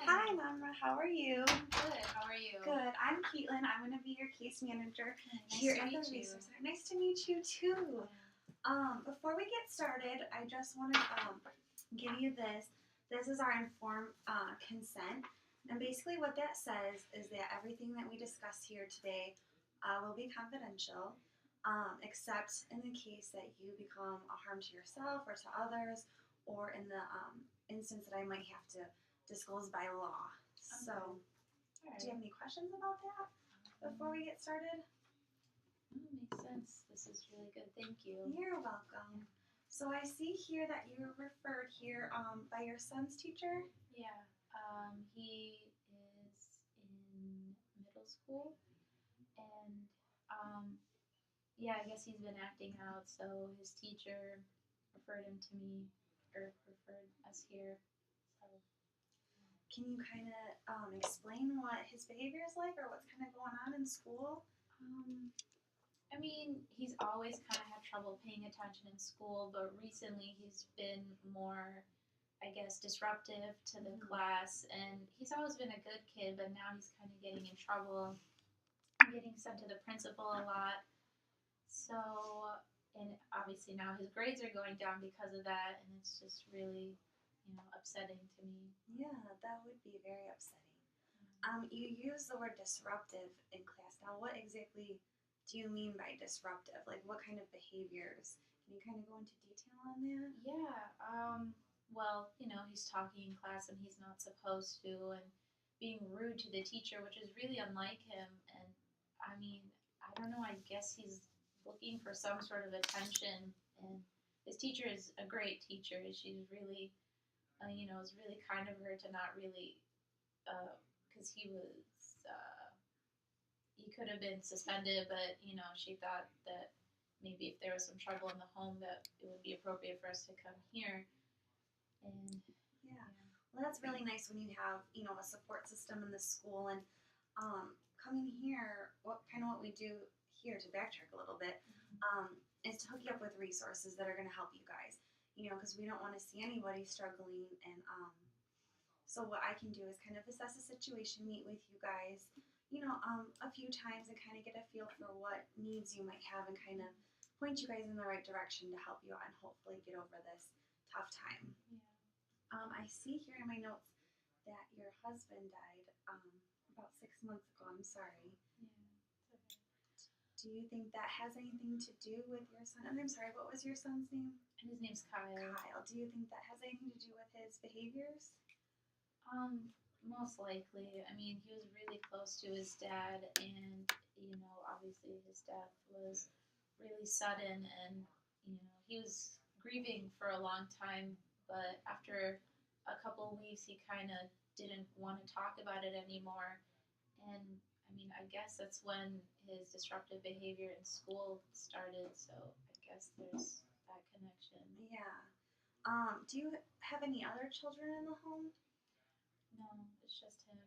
Hi, Namra. How are you? Good. How are you? Good. I'm Caitlin. I'm going to be your case manager Nice here to at the meet you. Resource Center. Nice to meet you too. Before we get started, I just want to give you this. This is our informed consent, and basically what that says is that everything that we discuss here today will be confidential, except in the case that you become a harm to yourself or to others, or in the instance that I might have to disclose by law. So, do you have any questions about that before we get started? Makes sense. This is really good. Thank you. You're welcome. So I see here that you were referred here by your son's teacher. Yeah. He is in middle school, and yeah, I guess he's been acting out. So his teacher referred him to me, or referred us here. So. Can you kind of explain what his behavior is like, or what's kind of going on in school? I mean, he's always kind of had trouble paying attention in school, but recently he's been more, I guess, disruptive to the class. And he's always been a good kid, but now he's kind of getting in trouble, getting sent to the principal a lot. So, and obviously now his grades are going down because of that, and it's just really, upsetting to me. Yeah, that would be very upsetting. You use the word disruptive in class. Now, what exactly do you mean by disruptive? Like, what kind of behaviors? Can you kind of go into detail on that? Yeah. Well, he's talking in class and he's not supposed to, and being rude to the teacher, which is really unlike him. And I mean, I don't know. I guess he's looking for some sort of attention. And his teacher is a great teacher. She's really, it's really kind of her to not really, because he could have been suspended, but she thought that maybe if there was some trouble in the home, that it would be appropriate for us to come here. And yeah, well, that's really nice when you have a support system in the school. And coming here, what we do here, to backtrack a little bit, is to hook you up with resources that are going to help you guys. Because we don't want to see anybody struggling. And so what I can do is kind of assess the situation, meet with you guys, a few times, and kind of get a feel for what needs you might have, and kind of point you guys in the right direction to help you out and hopefully get over this tough time. Yeah. I see here in my notes that your husband died about 6 months ago. I'm sorry. Yeah. Okay. Do you think that has anything to do with your son? And I'm sorry, what was your son's name? His name's Kyle. Kyle. Do you think that has anything to do with his behaviors? Most likely. I mean, he was really close to his dad, and obviously his death was really sudden, and he was grieving for a long time. But after a couple of weeks, he kind of didn't want to talk about it anymore. And I mean, I guess that's when his disruptive behavior in school started. So I guess there's that connection. Yeah. Do you have any other children in the home? No, it's just him.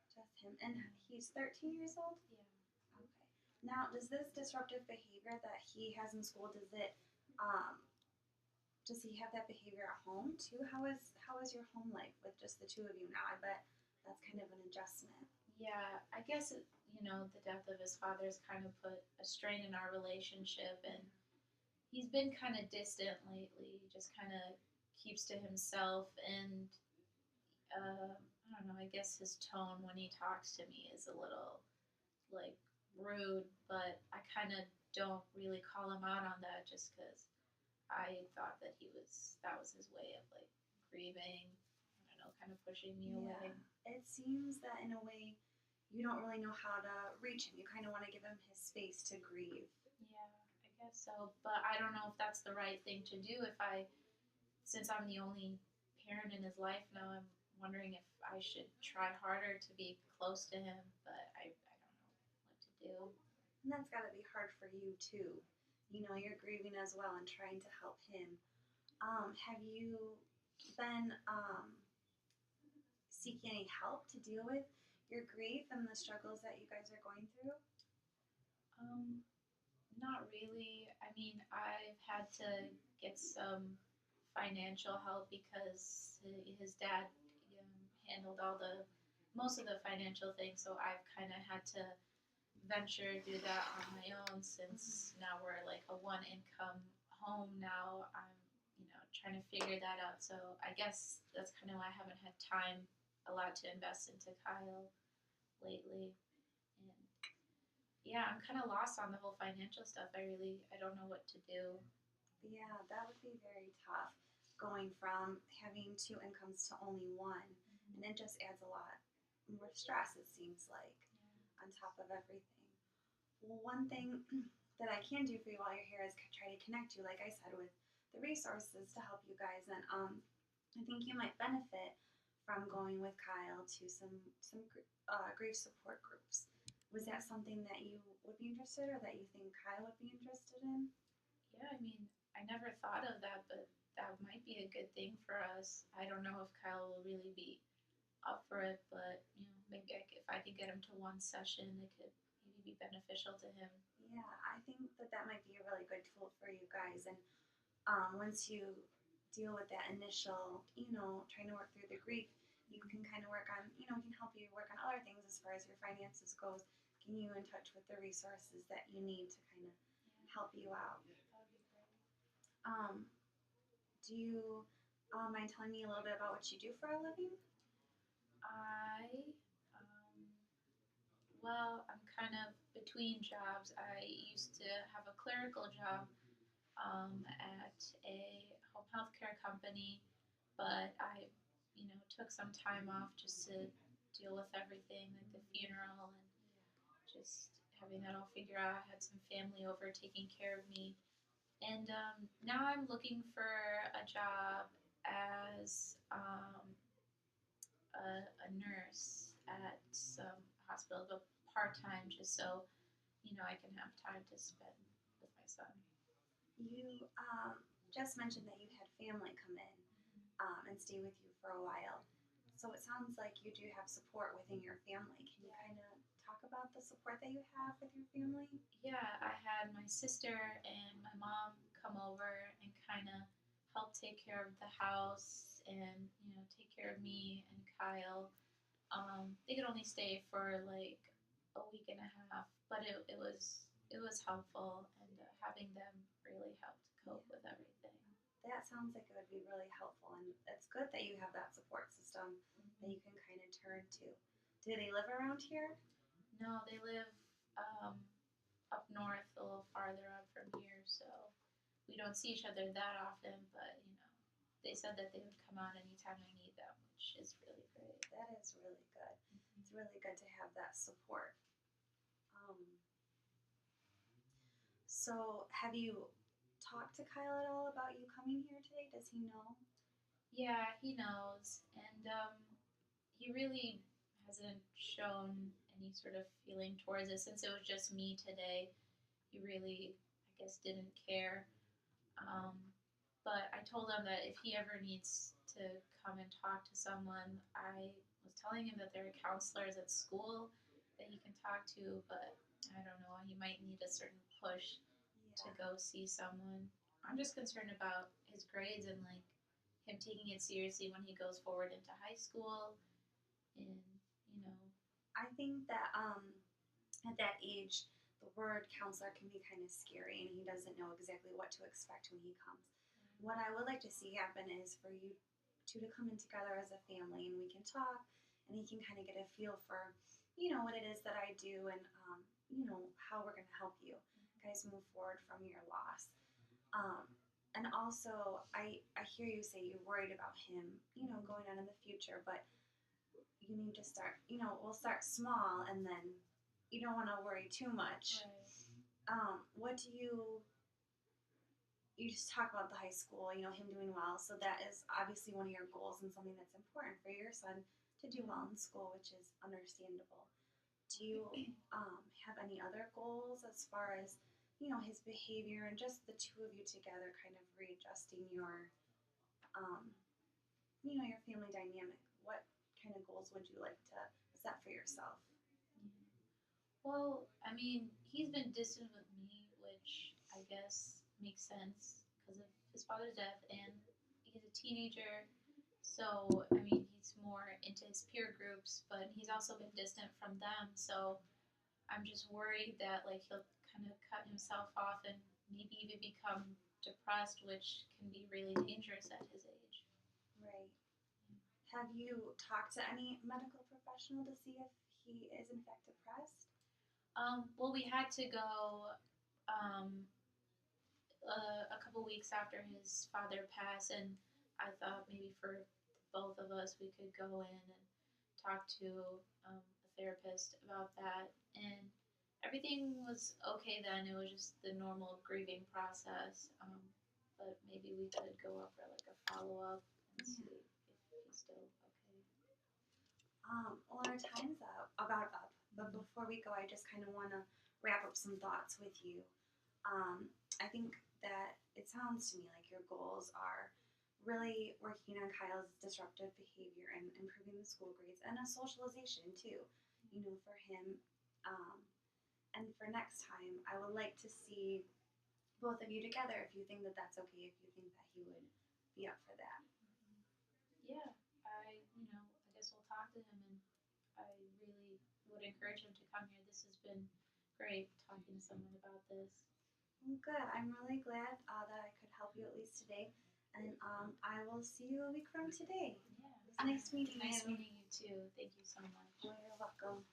Just him. And he's 13 years old? Yeah. Okay. Now, does this disruptive behavior that he has in school, does he have that behavior at home too? How is your home life with just the two of you now? I bet that's kind of an adjustment. Yeah, I guess the death of his father has kind of put a strain in our relationship, and he's been kind of distant lately. He just kind of keeps to himself, and I don't know. I guess his tone when he talks to me is a little like rude, but I kind of don't really call him out on that just because I thought that that was his way of like grieving. I don't know, kind of pushing me away. It seems that in a way you don't really know how to reach him. You kind of want to give him his space to grieve. Yeah, I guess so. But I don't know if that's the right thing to do. Since I'm the only parent in his life now, I'm wondering if I should try harder to be close to him. But I don't know what to do. And that's got to be hard for you too. You're grieving as well and trying to help him. Have you been seeking any help to deal with your grief and the struggles that you guys are going through? Not really. I mean, I've had to get some financial help because his dad handled most of the financial things, so I've kind of had to venture do that on my own since now we're like a one income home now. I'm, trying to figure that out. So I guess that's kind of why I haven't had time a lot to invest into Kyle lately. And yeah, I'm kind of lost on the whole financial stuff. I don't know what to do. Yeah, that would be very tough going from having two incomes to only one. And it just adds a lot more stress, it seems like, on top of everything. Well, one thing that I can do for you while you're here is try to connect you, like I said, with the resources to help you guys. And I think you might benefit from going with Kyle to some grief support groups. Was that something that you would be interested, or that you think Kyle would be interested in? Yeah, I mean, I never thought of that, but that might be a good thing for us. I don't know if Kyle will really be up for it, but maybe if I could get him to one session, it could maybe be beneficial to him. Yeah, I think that might be a really good tool for you guys. And once you deal with that initial, trying to work through the grief, you can kind of work on, we can help you work on other things as far as your finances goes, getting you in touch with the resources that you need to kind of help you out. That would be great. Do you mind telling me a little bit about what you do for a living? Well, I'm kind of between jobs. I used to have a clerical job at a home health care company, but I, took some time off just to deal with everything, like the funeral and just having that all figured out. I had some family over taking care of me. And now I'm looking for a job as a nurse at some hospital, but part-time, just so, I can have time to spend with my son. You just mentioned that you had family come in and stay with you for a while. So it sounds like you do have support within your family. Can you kind of talk about the support that you have with your family? Yeah, I had my sister and my mom come over and kind of help take care of the house and, take care of me and Kyle. They could only stay for like a week and a half, but it was helpful, and having them really helped cope with everything. That sounds like it would be really helpful, and it's good that you have that support system that you can kind of turn to. Do they live around here? No, they live up north, a little farther up from here, so we don't see each other that often. But they said that they would come out anytime I need them, which is really great. That is really good. It's really good to have that support. So, have you talked to Kyle at all about you coming here today? Does he know? Yeah, he knows, and he really hasn't shown any sort of feeling towards it since it was just me today. He really, I guess, didn't care. Um, but I told him that if he ever needs to come and talk to someone, I was telling him that there are counselors at school that he can talk to, but I don't know, he might need a certain push to go see someone. I'm just concerned about his grades and like him taking it seriously when he goes forward into high school, and I think that at that age, the word counselor can be kind of scary, and he doesn't know exactly what to expect when he comes. What I would like to see happen is for you two to come in together as a family, and we can talk, and he can kind of get a feel for, what it is that I do, and how we're going to help you guys move forward from your loss. And also, I hear you say you're worried about him, going on in the future, but you need to start, we'll start small, and then you don't want to worry too much. Right. What do you just talk about the high school, him doing well, so that is obviously one of your goals and something that's important for your son to do well in school, which is understandable. Do you have any other goals as far as, his behavior and just the two of you together kind of readjusting your, your family dynamic? What kind of goals would you like to set for yourself? Well, I mean, he's been distant with me, which I guess makes sense because of his father's death, and he's a teenager, So, I mean, he's more into his peer groups, but he's also been distant from them. So, I'm just worried that like he'll kind of cut himself off and maybe even become depressed, which can be really dangerous at his age. Right. Have you talked to any medical professional to see if he is in fact depressed? Well, we had to go um, a couple weeks after his father passed, and I thought maybe for both of us we could go in and talk to a therapist about that. And everything was okay then. It was just the normal grieving process. But maybe we could go up for like a follow up and see if he's still okay. Well, our time's about up, but before we go, I just kind of want to wrap up some thoughts with you. I think that it sounds to me like your goals are really working on Kyle's disruptive behavior and improving the school grades and a socialization too, for him. Um, and for next time, I would like to see both of you together if you think that that's okay, if you think that he would be up for that. Yeah, I guess we'll talk to him, and I really would encourage him to come here. This has been great talking to someone about this. Well, good. I'm really glad that I could help you at least today. And I will see you a week from today. Yeah. It was nice meeting you. Nice meeting you too. Thank you so much. Well, you're welcome.